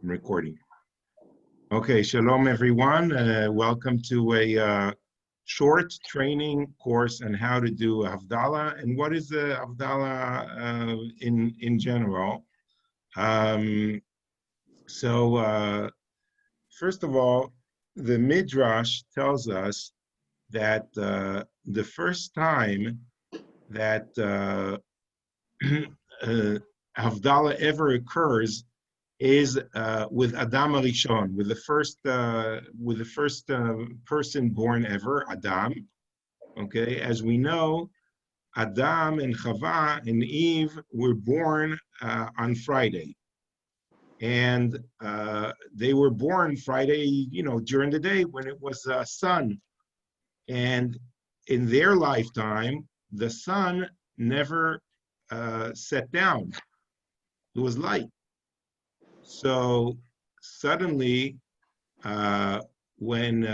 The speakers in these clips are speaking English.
I'm recording. Okay, shalom everyone. Welcome to a short training course on how to do Havdalah and what is the Havdalah in general. First of all, the Midrash tells us that the first time that Havdalah ever occurs is with Adam Arishon, with the first person born ever, Adam. Okay, as we know, Adam and Chava and Eve were born on Friday, and they were born Friday, during the day when it was sun, and in their lifetime, the sun never set down. It was light. So suddenly, when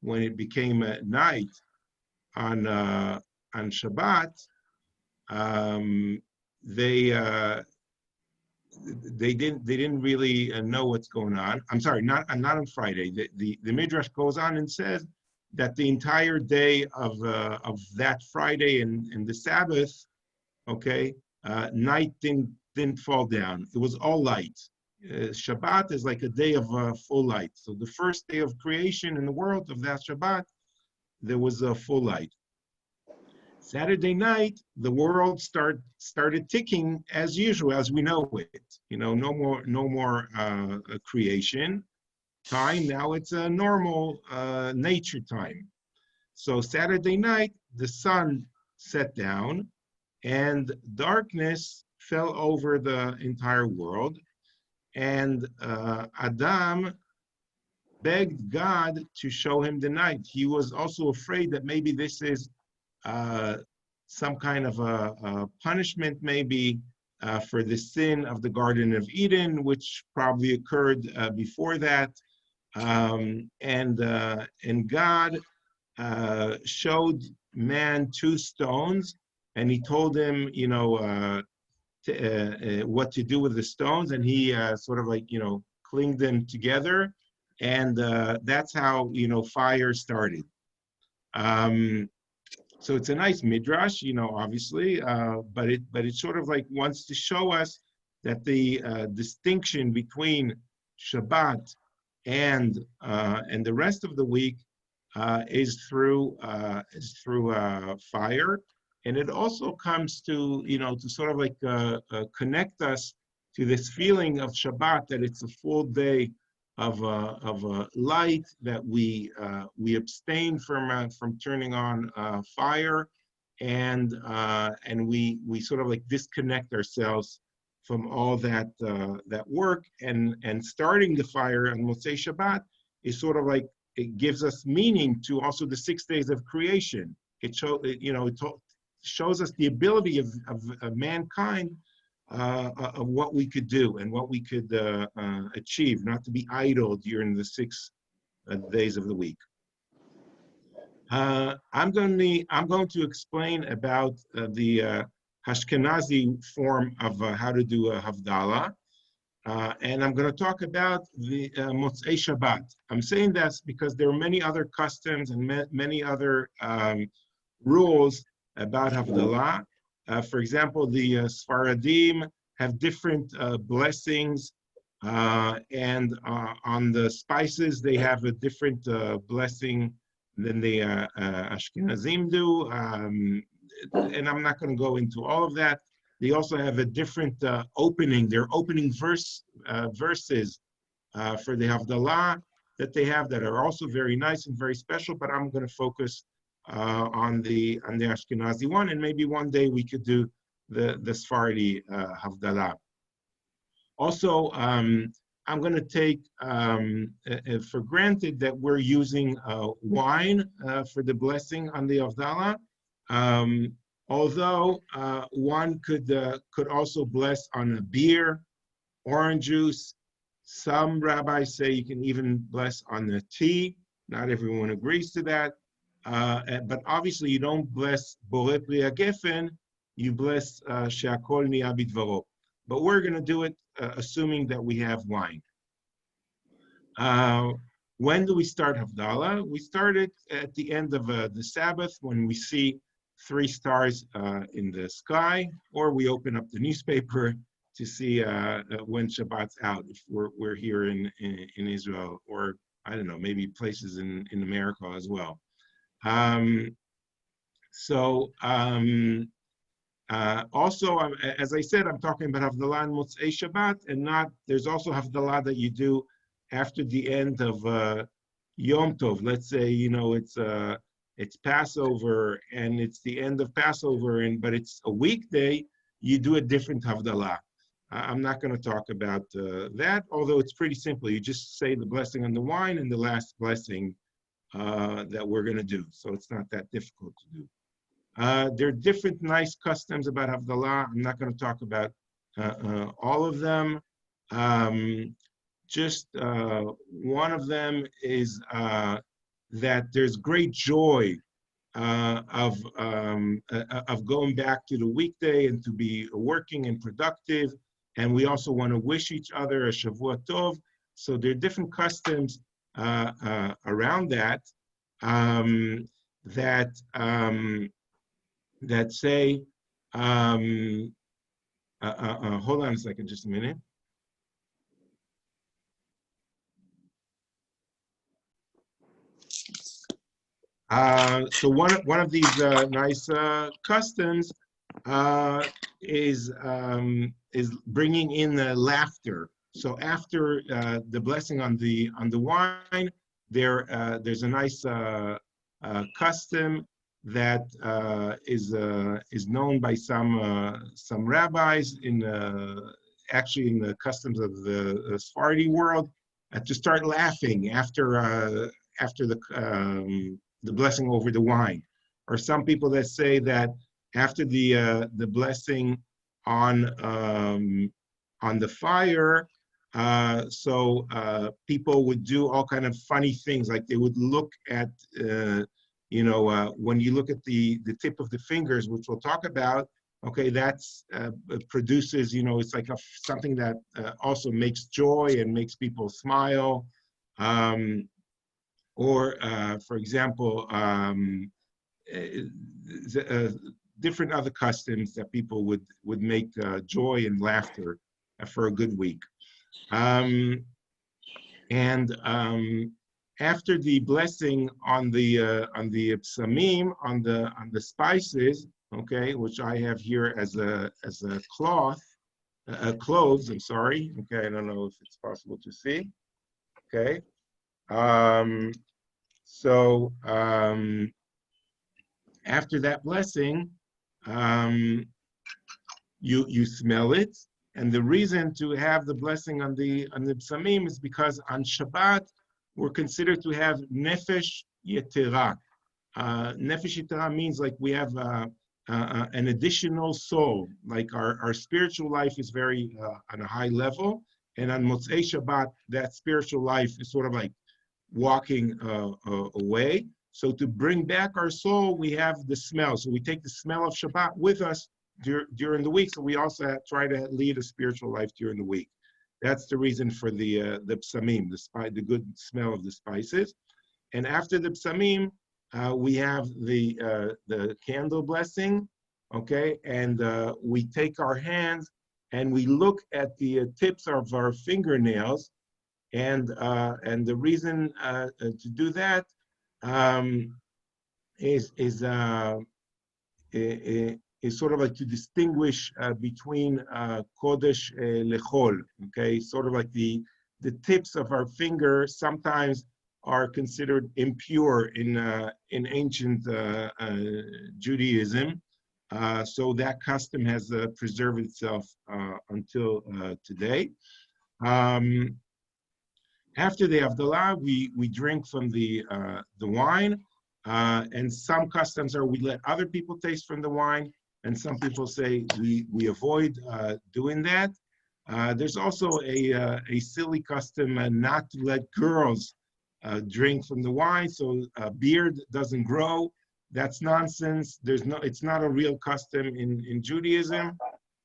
it became night on Shabbat, they didn't really know what's going on. I'm sorry, not on Friday. The Midrash goes on and says that the entire day of that Friday and the Sabbath, okay, night didn't fall down. It was all light. Shabbat is like a day of full light. So the first day of creation in the world of that Shabbat, there was a full light. Saturday night, the world started ticking as usual, as we know it. No more creation time. Now it's a normal nature time. So Saturday night, the sun set down, and darkness fell over the entire world. And Adam begged God to show him the night. He was also afraid that maybe this is some kind of a punishment, maybe for the sin of the Garden of Eden, which probably occurred before that. And God showed man two stones, and he told him, what to do with the stones, and he sort of like clinged them together, and that's how fire started. So it's a nice midrash, obviously, but it sort of like wants to show us that the distinction between Shabbat and the rest of the week is through fire. And it also comes to, to sort of like connect us to this feeling of Shabbat, that it's a full day of light, that we abstain from turning on fire, and we sort of like disconnect ourselves from all that work, and starting the fire on Motzei Shabbat is sort of like, it gives us meaning to also the 6 days of creation. It shows us the ability of mankind, of what we could do and what we could achieve, not to be idle during the 6 days of the week. I'm going to explain about the Ashkenazi form of how to do a Havdalah, and I'm going to talk about the Motzei Shabbat. I'm saying that because there are many other customs and many other rules about Havdalah. For example, the Sfaradim have different blessings, and on the spices they have a different blessing than the Ashkenazim do, and I'm not going to go into all of that. They also have a different opening. Their opening verses for the Havdalah that they have, that are also very nice and very special, but I'm going to focus on the Ashkenazi one, and maybe one day we could do the Sephardi Havdalah. Also, I'm going to take for granted that we're using wine for the blessing on the Havdalah, although one could also bless on a beer, orange juice. Some rabbis say you can even bless on the tea. Not everyone agrees to that. But obviously you don't bless Borei Pri HaGefen, you bless She'akol Niya Bidvaro. But we're going to do it assuming that we have wine. Uh, when do we start Havdalah? We start it at the end of the Sabbath when we see 3 stars in the sky, or we open up the newspaper to see when Shabbat's out, if we're here in Israel, or I don't know, maybe places in America as well. Um, so also, as I said, I'm talking about Havdalah and Motzei Shabbat, and not, there's also Havdalah that you do after the end of Yom Tov. Let's say, it's Passover and it's the end of Passover, but it's a weekday, you do a different Havdalah. I'm not going to talk about that, although it's pretty simple. You just say the blessing on the wine and the last blessing that we're going to do. So it's not that difficult to do. There are different nice customs about Havdalah. I'm not going to talk about all of them. Just one of them is that there's great joy of going back to the weekday and to be working and productive. And we also want to wish each other a Shavua Tov. So there are different customs around that that say, hold on a second, just a minute. So one of these nice customs is bringing in the laughter. So after the blessing on the wine, there's a nice custom that is known by some rabbis actually in the customs of the Sephardi world to start laughing after the blessing over the wine, or some people that say that after the blessing on the fire, people would do all kind of funny things, like they would look at when you look at the tip of the fingers, which we'll talk about. Okay, that's produces, it's like something that also makes joy and makes people smile. Or, for example, different other customs that people would make joy and laughter for a good week. After the blessing on the psamim, on the spices, okay, which I have here as a cloves. I'm sorry. Okay, I don't know if it's possible to see. Okay. After that blessing, you smell it, and the reason to have the blessing on the psamim is because on Shabbat we're considered to have nefesh yetera. Nefesh yetera means like we have an additional soul, like our spiritual life is very on a high level, and on Motzei Shabbat that spiritual life is sort of like walking away. So to bring back our soul, we have the smell. So we take the smell of Shabbat with us during the week. So we also try to lead a spiritual life during the week. That's the reason for the psamim, the good smell of the spices. And after the psamim, we have the candle blessing, okay? And we take our hands and we look at the tips of our fingernails. And the reason to do that is sort of like to distinguish between kodesh lechol, okay? Sort of like the tips of our finger sometimes are considered impure in ancient Judaism. So that custom has preserved itself until today. After the Havdalah, we drink from the wine, and some customs are we let other people taste from the wine, and some people say we avoid doing that. There's also a silly custom not to let girls drink from the wine, so a beard doesn't grow. That's nonsense. It's not a real custom in Judaism.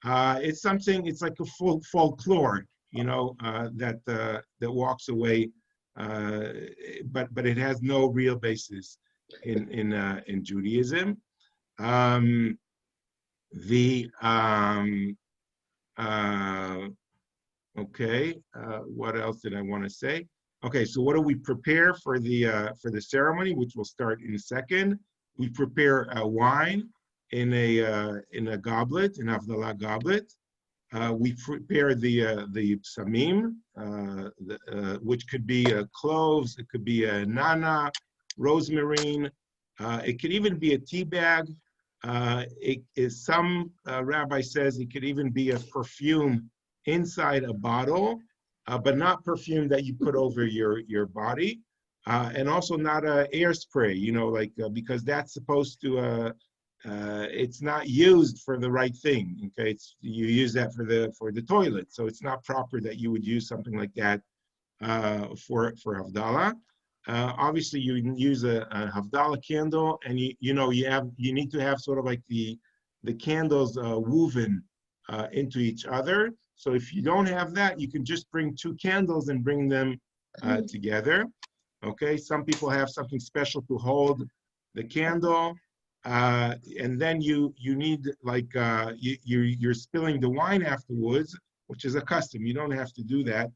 It's something. It's like a folklore, that walks away but it has no real basis in Judaism. Um, the Okay, what else did I want to say? Okay, so what do we prepare for the ceremony, which will start in a second? We prepare wine in a goblet, an Havdalah goblet. We prepare the psamim, which could be cloves, it could be a nana, rosemary. It could even be a tea bag. Some rabbi says it could even be a perfume inside a bottle, but not perfume that you put over your body, and also not a air spray. Because that's supposed to. It's not used for the right thing. Okay, you use that for the toilet, so it's not proper that you would use something like that for Havdalah. Obviously, you can use a Havdalah candle, and you need to have sort of like the candles woven into each other. So if you don't have that, you can just bring two candles and bring them together. Okay, some people have something special to hold the candle, and then you need you're spilling the wine afterwards, which is a custom. You don't have to do that.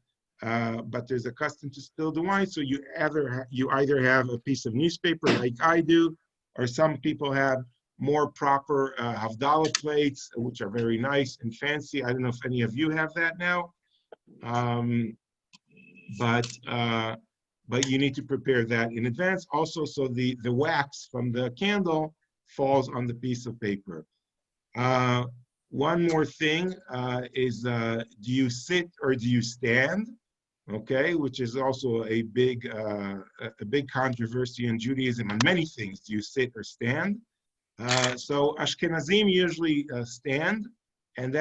But there's a custom to spill the wine, so you either have a piece of newspaper like I do, or some people have more proper Havdalah plates, which are very nice and fancy. I don't know if any of you have that now, but you need to prepare that in advance. Also, so the wax from the candle falls on the piece of paper. One more thing is, do you sit or do you stand? Okay, which is also a big controversy in Judaism on many things. Do you sit or stand? So Ashkenazim usually stand, and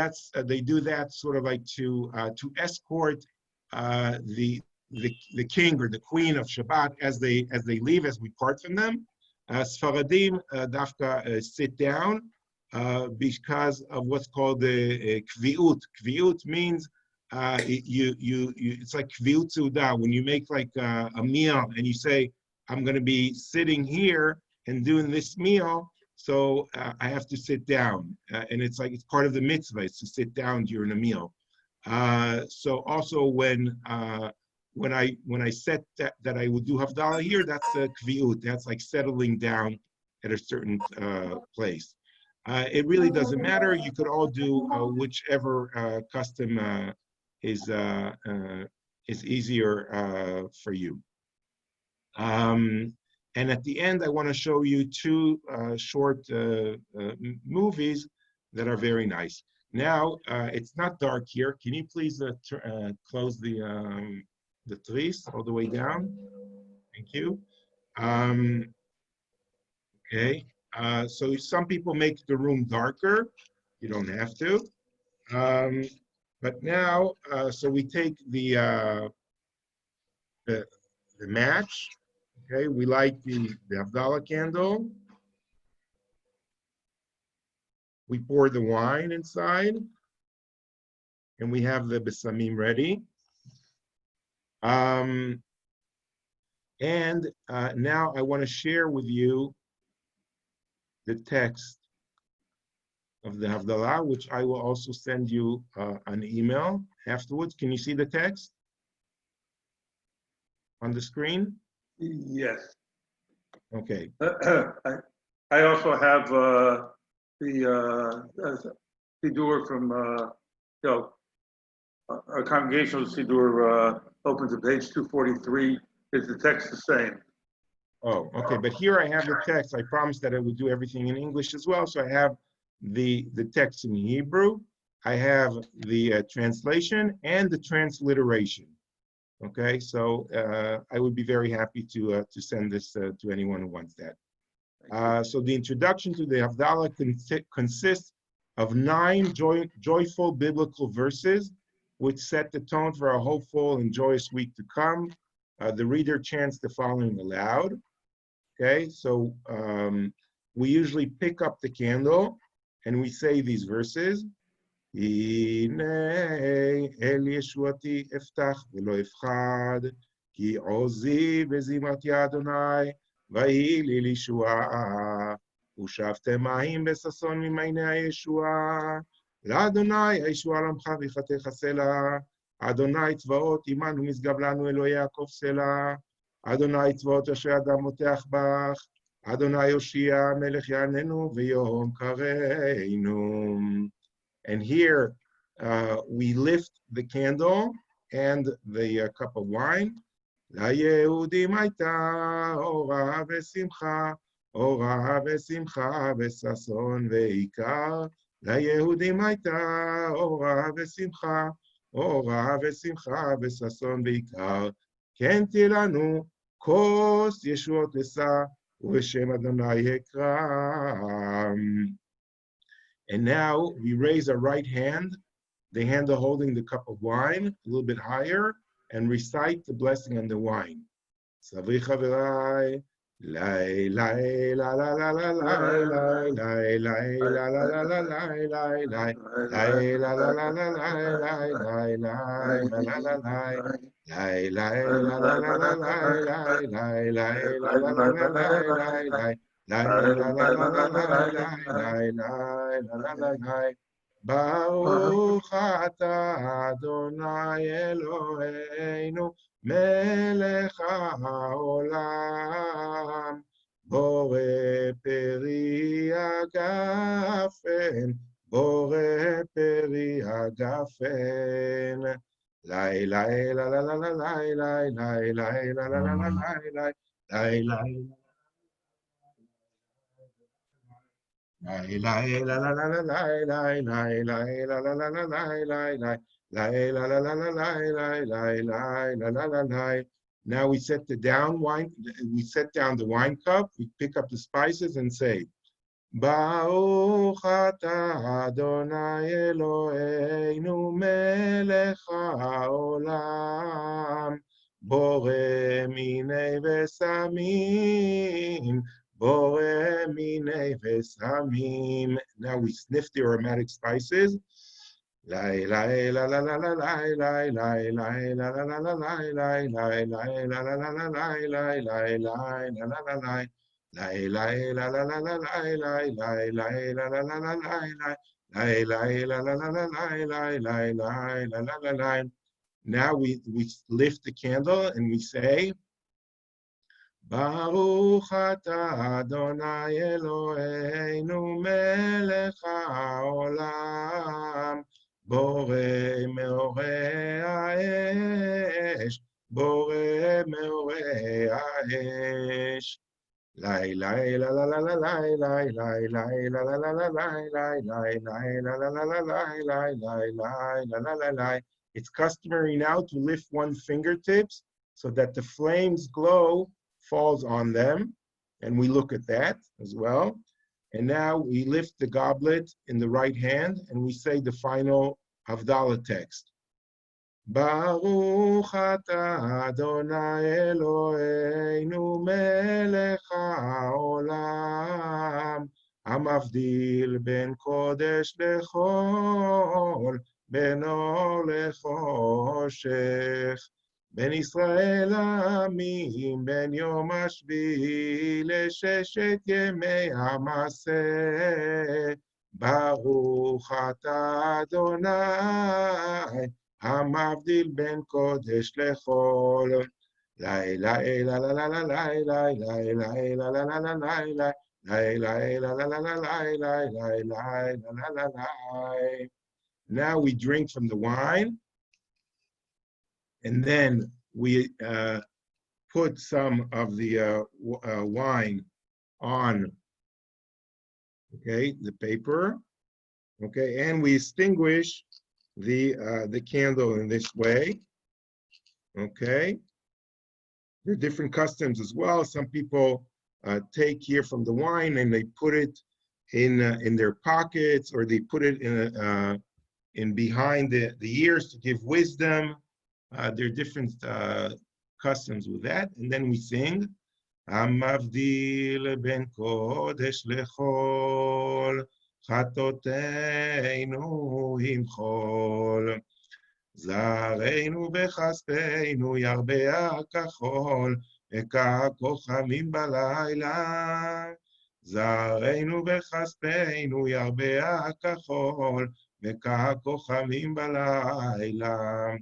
they do that sort of like to escort the king or the queen of Shabbat as they leave, as we part from them. Sfaradim dafka sit down because of what's called the kviut. Kviut means it's like kviut suda, when you make like a meal and you say, I'm going to be sitting here and doing this meal, so I have to sit down, and it's part of the mitzvah, it's to sit down during a meal. So also when I said that I would do Havdalah here, that's a kviut, that's like settling down at a certain place. It really doesn't matter. You could all do whichever custom is easier for you. And at the end, I want to show you two short movies that are very nice. Now, it's not dark here. Can you please close the trees all the way down? Thank you. Okay. So some people make the room darker. You don't have to. But now, so we take the match. Okay, we light the Havdalah candle. We pour the wine inside, and we have the besamim ready. And now I want to share with you the text of the Havdalah, which I will also send you an email afterwards. Can you see the text on the screen? Yes. Okay. I also have the Siddur from our congregational Siddur opens at page 243. Is the text the same? Oh, okay. But here I have the text. I promised that I would do everything in English as well. So I have the text in Hebrew. I have the translation and the transliteration. Okay, so I would be very happy to send this to anyone who wants that. So the introduction to the Havdalah consists of 9 joyful biblical verses, which set the tone for a hopeful and joyous week to come. The reader chants the following aloud. Okay, so we usually pick up the candle and we say these verses. הנה אל ישועתי אפתח ולא אפחד, כי עוזי וזימתי אדוני, ויהי לי לישועה. ושאבתם מים בששון ממעייני הישועה. לאדוני הישועה לעמך ויחתך סלע. אדוני צבאות עמנו משגב לנו אלוהי יעקב סלע. אדוני צבאות אשר אדם מותח בך. אדוני יושיע מלך יעננו ויום קראנו. And here we lift the candle and the cup of wine. ליהודים הייתה אורה ושמחה, אורה ושמחה וששון ועיקר. ליהודים הייתה אורה ושמחה, אורה ושמחה וששון ועיקר. כן תהיה לנו כוס ישועות אשא, ובשם אדוני אקרא. And now we raise our right hand, the handle holding the cup of wine, a little bit higher, and recite the blessing on the wine. Savri Chaverai, lai lai la la la la lai lai lai lai la la la la lai lai lai lai la la la la lai lai lai lai la la la lai lai lai la la la la lai lai lai lai la la la la lai lai lai lai la la la la lai lai lai lai la la la lai. Baruch atah Adonai Eloheinu melech haolam borei peri hagafen borei peri hagafen lai lai la la la la lai lai lai lai la la la la lai lai lai lai lai lai la la la la lai lai lai lai la la la la lai lai lai lai la la la la lai lai lai lai la la la lai. Now we set the down wine, we set down the wine cup, we pick up the spices and say, Baruch atah Adonai Eloheinu melech haolam borei minei vesamim borei minei vesamim. Now we sniff the aromatic spices. Lai lai la la la la lai lai lai lai la la la la lai lai lai lai la la la la lai lai lai lai la la la lai lai lai la la la la lai lai lai lai la la la la lai lai lai la la la la lai lai lai lai la la la lai. Now we lift the candle and we say, Baruch atah Adonai Eloheinu melech haolam borei meorei האש, borei meorei האש. Lai lai la la la la lai lai lai lai la la la la lai lai lai lai la la la la lai lai lai lai la la la lai. It's customary now to lift one fingertips so that the flames glow falls on them, and we look at that as well. And now we lift the goblet in the right hand and we say the final Havdalah text. Baruch atah Adonai Eloheinu melech haolam hamavdil ben kodesh lechol ben or lechoshech ben Israel העמים ben יום השביעי לששת ימי המעשה. ברוך אתה אדוני המבדיל בין קודש לחול. לי לי לה לה לה לה לי לי לי לי לה לה לה לה לי לי לי לה לה לה לה לי לי לי לי לה לה לה לי. Now we drink from the wine, and then we put some of the wine on, okay, the paper, okay, and we extinguish the candle in this way, okay. There are different customs as well. Some people take here from the wine and they put it in their pockets, or they put it in behind the ears to give wisdom. There are different customs with that. And then we sing, Hamavdil ben kodesh lechol, chatoteinu imchol. זרענו בכספנו ירבה הכחול, וככוכבים בלילה. זרענו בכספנו ירבה הכחול, וככוכבים בלילה.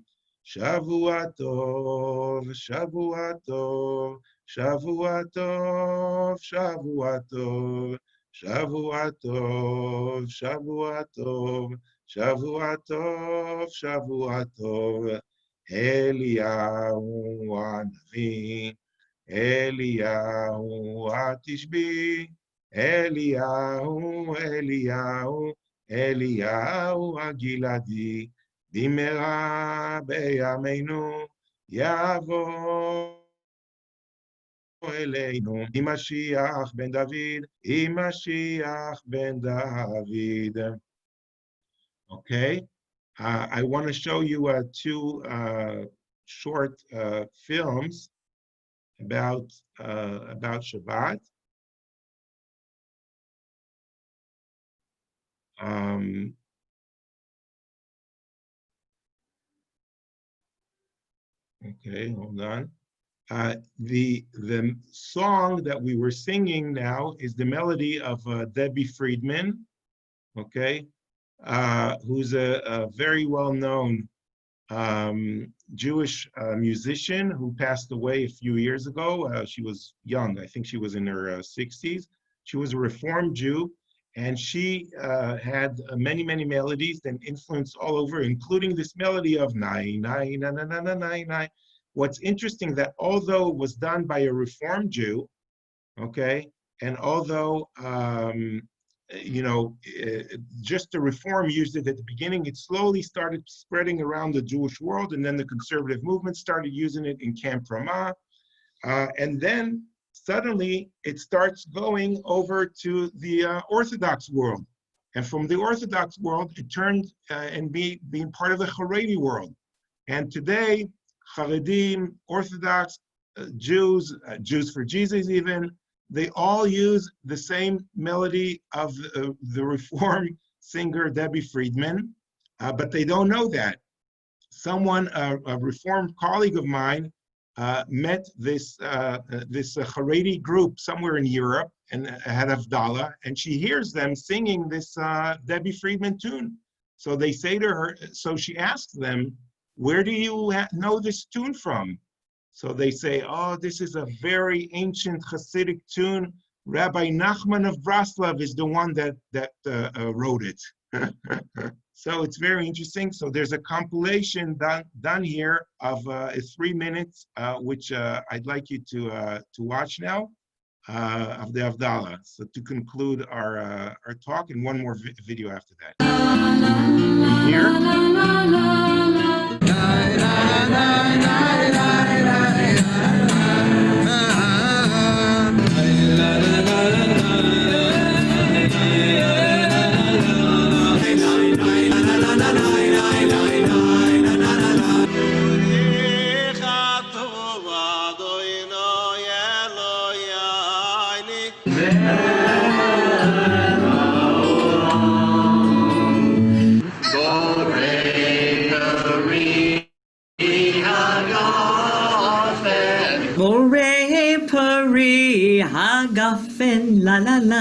שבוע טוב, שבוע טוב, שבוע טוב, שבוע טוב, שבוע טוב, שבוע טוב, שבוע טוב, שבוע טוב. אליהו הנביא, אליהו התשבי, אליהו, אליהו, אליהו הגלעדי, במהרה בימינו יבוא אלינו, עם משיח בן דוד, עם משיח בן דוד. Okay, I want to show you two short films about Shabbat. Okay, hold on. The song that we were singing now is the melody of Debbie Friedman, okay, who's a very well-known Jewish musician who passed away a few years ago. She was young. I think she was in her 60s. She was a Reformed Jew, and she had many, many melodies that influenced all over, including this melody of nai, nai, na, na, na, na, nai, nai. What's interesting that although it was done by a Reformed Jew, okay, and although you know, just the Reform used it at the beginning, it slowly started spreading around the Jewish world, and then the conservative movement started using it in Camp Ramah, and then suddenly it starts going over to the Orthodox world. And from the Orthodox world, it turned and being part of the Haredi world. And today, Haredim, Orthodox, Jews, Jews for Jesus even, they all use the same melody of the Reform singer Debbie Friedman, but they don't know that. Someone, a Reformed colleague of mine, met this Haredi group somewhere in Europe and had Havdalah, and she hears them singing this Debbie Friedman tune. So they say to her, so she asks them, where do you know this tune from? So they say, oh, this is a very ancient Hasidic tune. Rabbi Nachman of Braslav is the one that wrote it. So it's very interesting. So there's a compilation done here of 3 minutes, which I'd like you to watch now, of the Havdalah. So to conclude our talk, and one more video after that. Here. Hagafen la la la.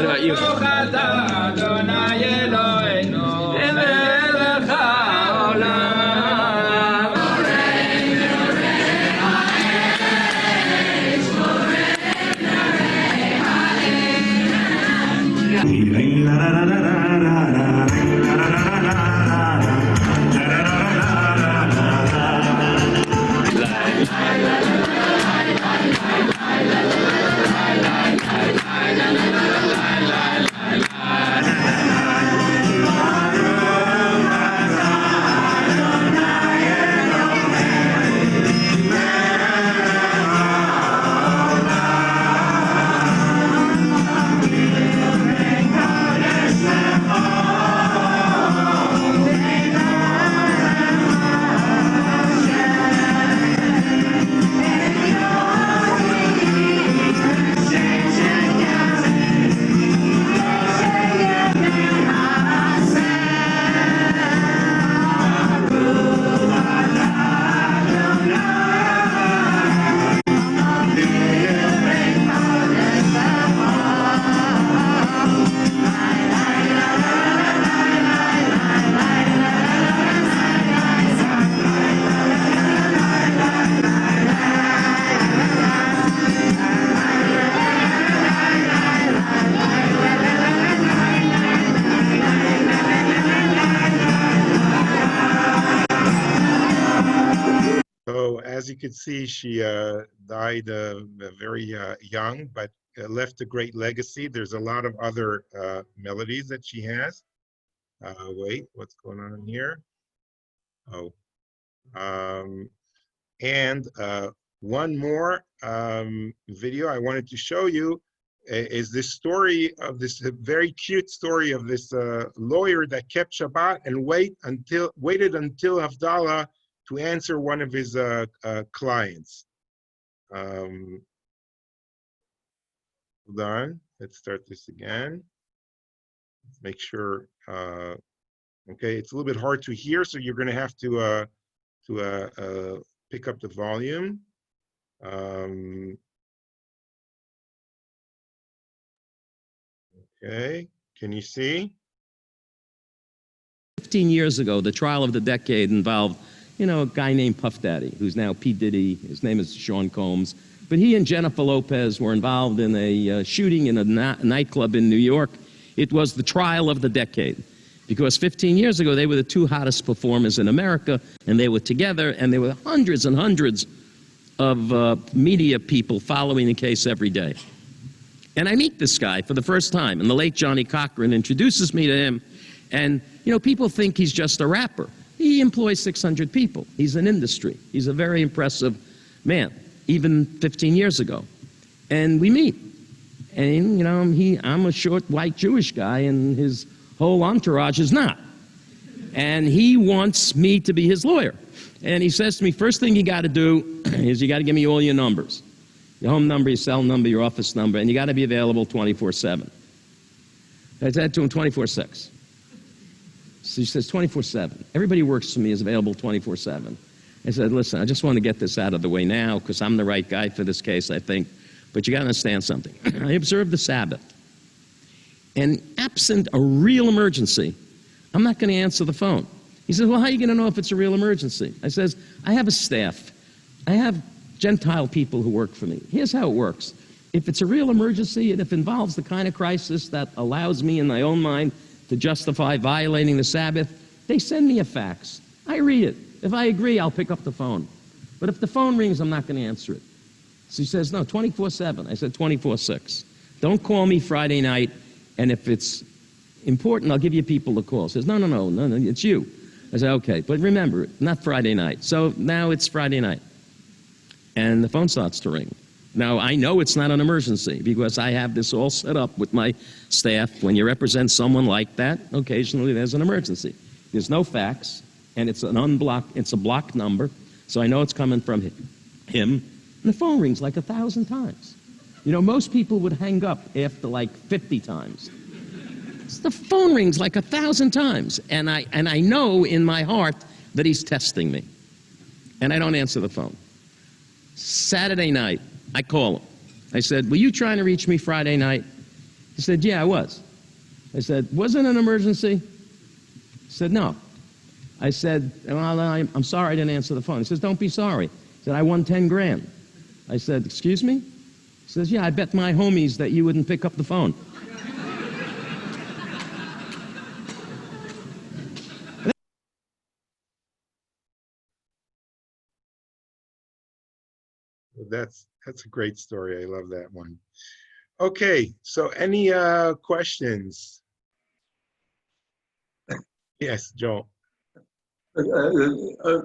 What about you? As you can see, she died very young, but left a great legacy. There's a lot of other melodies that she has. Wait, what's going on here? Oh, and one more video I wanted to show you is this story of this very cute story of this lawyer that kept Shabbat and waited until Havdalah to answer one of his clients. Hold on, let's start this again. Let's make sure. Okay, it's a little bit hard to hear, so you're going to have to pick up the volume. Okay, can you see? 15 years ago, the trial of the decade involved, you know, a guy named Puff Daddy, who's now P. Diddy. His name is Sean Combs. But he and Jennifer Lopez were involved in a shooting in a nightclub in New York. It was the trial of the decade. Because 15 years ago, they were the two hottest performers in America, and they were together, and there were hundreds and hundreds of media people following the case every day. And I meet this guy for the first time, and the late Johnny Cochran introduces me to him, and, you know, people think he's just a rapper. He employs 600 people. He's an industry. He's a very impressive man, even 15 years ago. And we meet. And, you know, I'm a short, white Jewish guy, and his whole entourage is not. And he wants me to be his lawyer. And he says to me, first thing you got to do is you got to give me all your numbers. Your home number, your cell number, your office number, and you got to be available 24/7. I said to him 24/6. So he says 24/7. Everybody who works for me is available 24/7. I said, listen, I just want to get this out of the way now because I'm the right guy for this case, I think. But you got to understand something. I observe the Sabbath. And absent a real emergency, I'm not going to answer the phone. He says, well, how are you going to know if it's a real emergency? I says, I have a staff. I have Gentile people who work for me. Here's how it works. If it's a real emergency and if it involves the kind of crisis that allows me in my own mind to justify violating the Sabbath, they send me a fax. I read it. If I agree, I'll pick up the phone. But if the phone rings, I'm not going to answer it. So he says, no, 24/7. I said 24/6. Don't call me Friday night, and if it's important, I'll give you people to call. He says, no, it's you. I said, okay, but remember, not Friday night. So now it's Friday night. And the phone starts to ring. Now, I know it's not an emergency because I have this all set up with my staff. When you represent someone like that, occasionally there's an emergency. There's no fax, and it's a blocked number, so I know it's coming from him. And the phone rings like 1,000 times. You know, most people would hang up after like 50 times. The phone rings like 1,000 times, and I know in my heart that he's testing me. And I don't answer the phone. Saturday night, I call him. I said, were you trying to reach me Friday night? He said, yeah, I was. I said, was it an emergency? He said, no. I said, well, I'm sorry I didn't answer the phone. He says, don't be sorry. He said, I won 10 grand. I said, excuse me? He says, yeah, I bet my homies that you wouldn't pick up the phone. That's a great story. I love that one. Okay, so any questions? Yes, Joe. Uh,